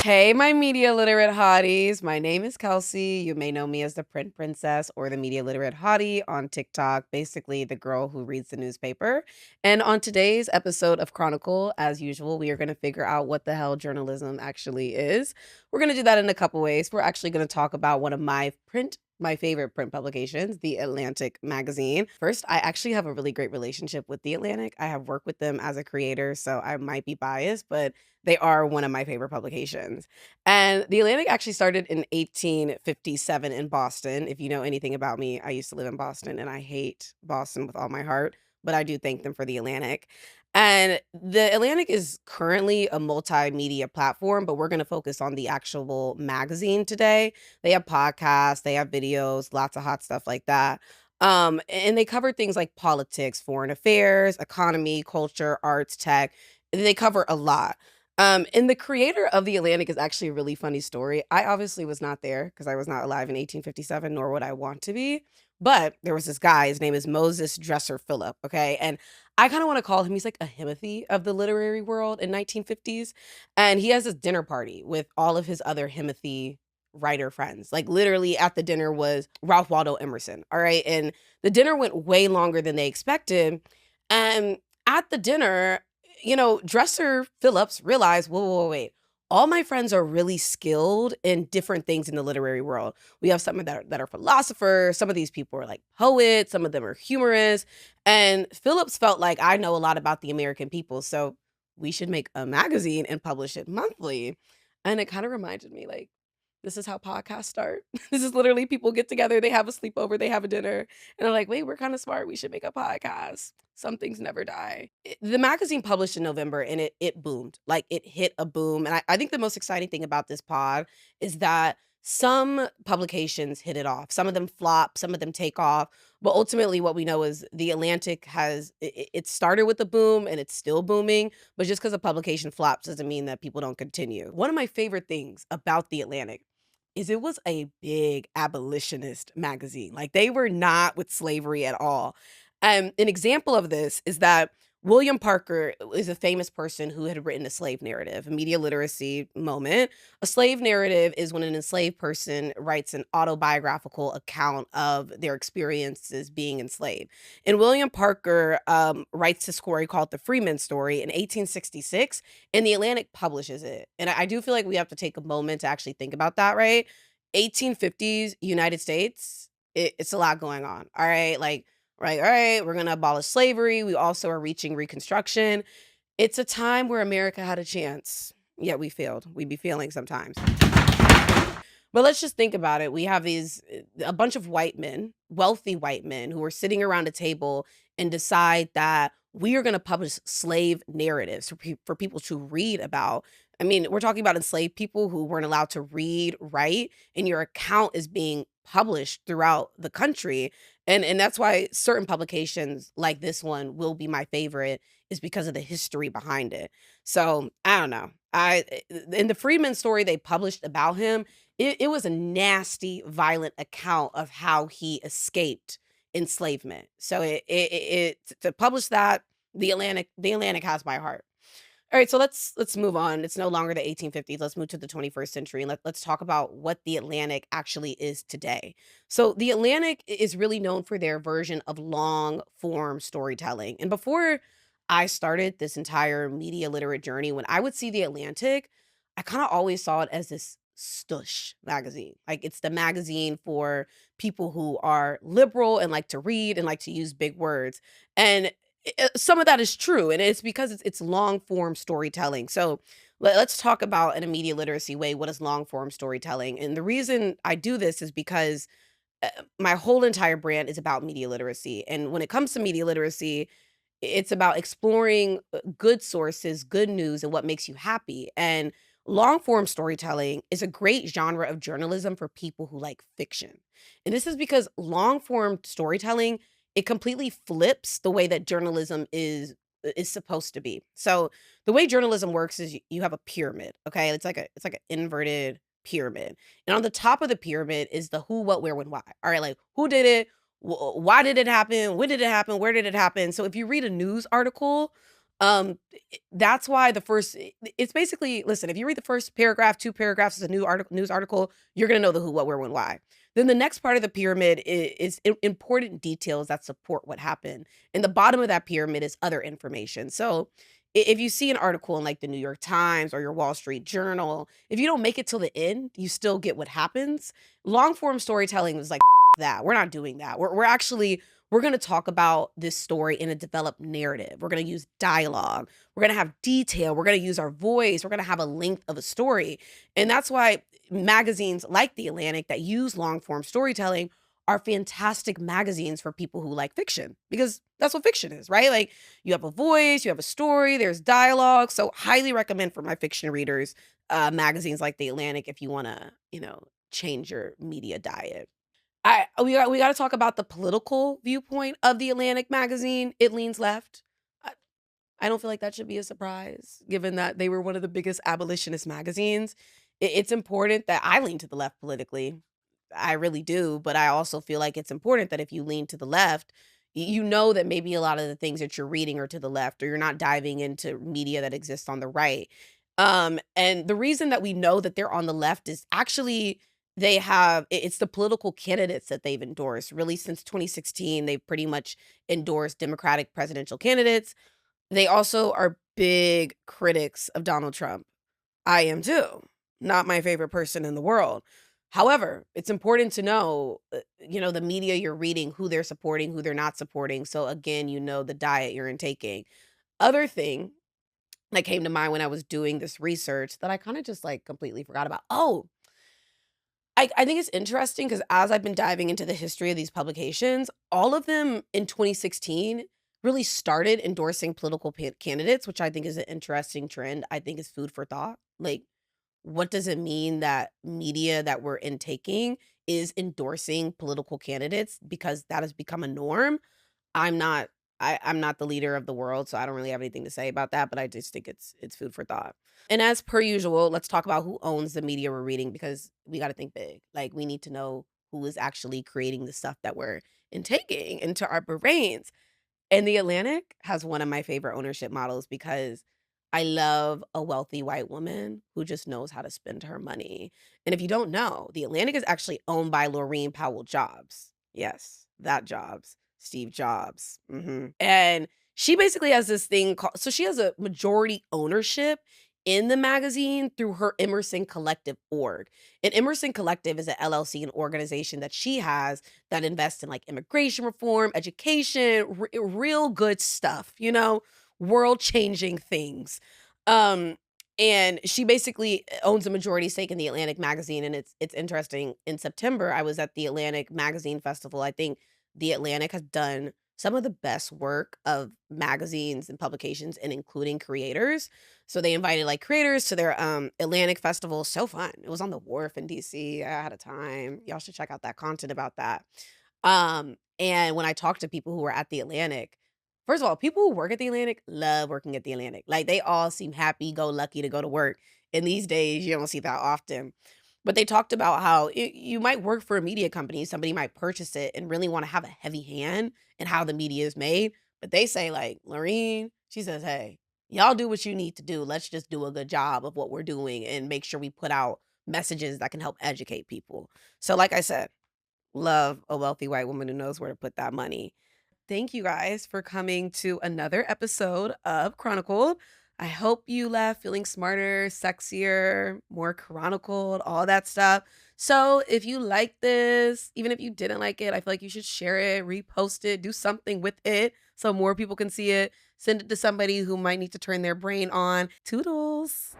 Hey, my media literate hotties. My name is Kelsey. You may know me as the print princess or the media literate hottie on TikTok, basically the girl who reads the newspaper. And on today's episode of Chronicle, as usual, we are going to figure out what the hell journalism actually is. We're going to do that in a couple ways. We're actually going to talk about one of my favorite print publications, The Atlantic magazine. First, I actually have a really great relationship with The Atlantic. I have worked with them as a creator, so I might be biased, but they are one of my favorite publications. And The Atlantic actually started in 1857 in Boston. If you know anything about me, I used to live in Boston and I hate Boston with all my heart, but I do thank them for The Atlantic. And The Atlantic is currently a multimedia platform, but we're going to focus on the actual magazine today. They have podcasts, they have videos, lots of hot stuff like that. And they cover things like politics, foreign affairs, economy, culture, arts, tech. They cover a lot. And the creator of The Atlantic is actually a really funny story. I obviously was not there because I was not alive in 1857, nor would I want to be. But there was this guy, his name is Moses Dresser Phillip, okay? And I kind of want to call him, he's like a Himothy of the literary world in 1950s. And he has this dinner party with all of his other Himothy writer friends. Like literally at the dinner was Ralph Waldo Emerson, all right? And the dinner went way longer than they expected. And at the dinner, Dresser Phillips realized, whoa, wait. All my friends are really skilled in different things in the literary world. We have some that are philosophers. Some of these people are like poets. Some of them are humorists. And Phillips felt like I know a lot about the American people. So we should make a magazine and publish it monthly. And it kind of reminded me like, this is how podcasts start. This is literally people get together, they have a sleepover, they have a dinner, and they're like, wait, we're kind of smart. We should make a podcast. Some things never die. The magazine published in November and it boomed. Like it hit a boom. And I think the most exciting thing about this pod is that some publications hit it off. Some of them flop, some of them take off. But ultimately, what we know is The Atlantic it started with a boom and it's still booming. But just because a publication flops doesn't mean that people don't continue. One of my favorite things about The Atlantic is it was a big abolitionist magazine. Like they were not with slavery at all. An example of this is that William Parker is a famous person who had written a slave narrative, a media literacy moment. A slave narrative is when an enslaved person writes an autobiographical account of their experiences being enslaved. And William Parker writes a story called The Freeman Story in 1866, and The Atlantic publishes it. And I do feel like we have to take a moment to actually think about that, right? 1850s United States, it's a lot going on. All right. Like, right, all right, we're going to abolish slavery. We also are reaching Reconstruction. It's a time where America had a chance, yet we failed. We be failing sometimes. But let's just think about it. We have a bunch of white men, wealthy white men, who are sitting around a table and decide that we are going to publish slave narratives for people to read about. I mean, we're talking about enslaved people who weren't allowed to read, write, and your account is being published throughout the country. And that's why certain publications like this one will be my favorite, is because of the history behind it. So I don't know. In the Freeman story they published about him, it was a nasty, violent account of how he escaped enslavement. So to publish that, the Atlantic has my heart. All right, so let's move on. It's no longer the 1850s. Let's move to the 21st century and let's talk about what the Atlantic actually is today. So the Atlantic is really known for their version of long form storytelling. And before I started this entire media literate journey, when I would see the Atlantic, I kind of always saw it as this stush magazine. Like it's the magazine for people who are liberal and like to read and like to use big words. And some of that is true, and it's because it's long form storytelling. So let's talk about in a media literacy way, what is long form storytelling. And the reason I do this is because my whole entire brand is about media literacy. And when it comes to media literacy, it's about exploring good sources, good news, and what makes you happy. And long form storytelling is a great genre of journalism for people who like fiction. And this is because long form storytelling, it completely flips the way that journalism is supposed to be. So the way journalism works is you have a pyramid, okay? It's like an inverted pyramid. And on the top of the pyramid is the who, what, where, when, why. All right, like who did it? Why did it happen? When did it happen? Where did it happen? So if you read a news article, That's why it's basically, listen, if you read the first paragraph, 2 paragraphs is a news article, you're gonna know the who, what, where, when, why. Then the next part of the pyramid is important details that support what happened. And the bottom of that pyramid is other information. So if you see an article in like the New York Times or your Wall Street Journal, if you don't make it till the end, you still get what happens. Long form storytelling is like that. We're not doing that. We're going to talk about this story in a developed narrative. We're going to use dialogue. We're going to have detail. We're going to use our voice. We're going to have a length of a story. And that's why magazines like The Atlantic that use long form storytelling are fantastic magazines for people who like fiction, because that's what fiction is, right? Like, you have a voice, you have a story, there's dialogue. So highly recommend for my fiction readers, magazines like The Atlantic if you want to, change your media diet. We got to talk about the political viewpoint of The Atlantic magazine. It leans left. I, I don't feel like that should be a surprise, given that they were one of the biggest abolitionist magazines. It's important that I lean to the left politically. I really do, but I also feel like it's important that if you lean to the left, you know that maybe a lot of the things that you're reading are to the left, or you're not diving into media that exists on the right. And the reason that we know that they're on the left is actually it's the political candidates that they've endorsed. Really, since 2016, they've pretty much endorsed Democratic presidential candidates. They also are big critics of Donald Trump. I am too. Not my favorite person in the world. However, it's important to know, the media you're reading, who they're supporting, who they're not supporting. So again, the diet you're intaking. Other thing that came to mind when I was doing this research that I kind of just like completely forgot about. Oh, I think it's interesting because as I've been diving into the history of these publications, all of them in 2016 really started endorsing political candidates, which I think is an interesting trend. I think is food for thought. Like, what does it mean that media that we're intaking is endorsing political candidates, because that has become a norm? I'm not I'm not the leader of the world, so I don't really have anything to say about that, but I just think it's food for thought. And as per usual, let's talk about who owns the media we're reading, because we got to think big. Like, we need to know who is actually creating the stuff that we're intaking into our brains. And The Atlantic has one of my favorite ownership models, because I love a wealthy white woman who just knows how to spend her money. And if you don't know, The Atlantic is actually owned by Laurene Powell Jobs. Yes, that Jobs, Steve Jobs. And she basically has this thing called, so she has a majority ownership in the magazine through her Emerson Collective org. And Emerson Collective is an LLC, an organization that she has that invests in like immigration reform, education, real good stuff, world changing things. Um, and she basically owns a majority stake in the Atlantic magazine. And it's interesting. In September, I was at the Atlantic Magazine Festival. I think the Atlantic has done some of the best work of magazines and publications, and including creators. So they invited like creators to their Atlantic Festival. So fun. It was on the wharf in DC. I had a time. Y'all should check out that content about that. And when I talked to people who were at the Atlantic, first of all, people who work at the Atlantic love working at the Atlantic. Like, they all seem happy go lucky to go to work. And these days you don't see that often. But they talked about how you might work for a media company, somebody might purchase it and really want to have a heavy hand in how the media is made. But they say, like, Lorene, she says, hey, y'all do what you need to do. Let's just do a good job of what we're doing and make sure we put out messages that can help educate people. So, like I said, love a wealthy white woman who knows where to put that money. Thank you guys for coming to another episode of Chronicled. I hope you left feeling smarter, sexier, more chronicled, all that stuff. So if you like this, even if you didn't like it, I feel like you should share it, repost it, do something with it so more people can see it. Send it to somebody who might need to turn their brain on. Toodles.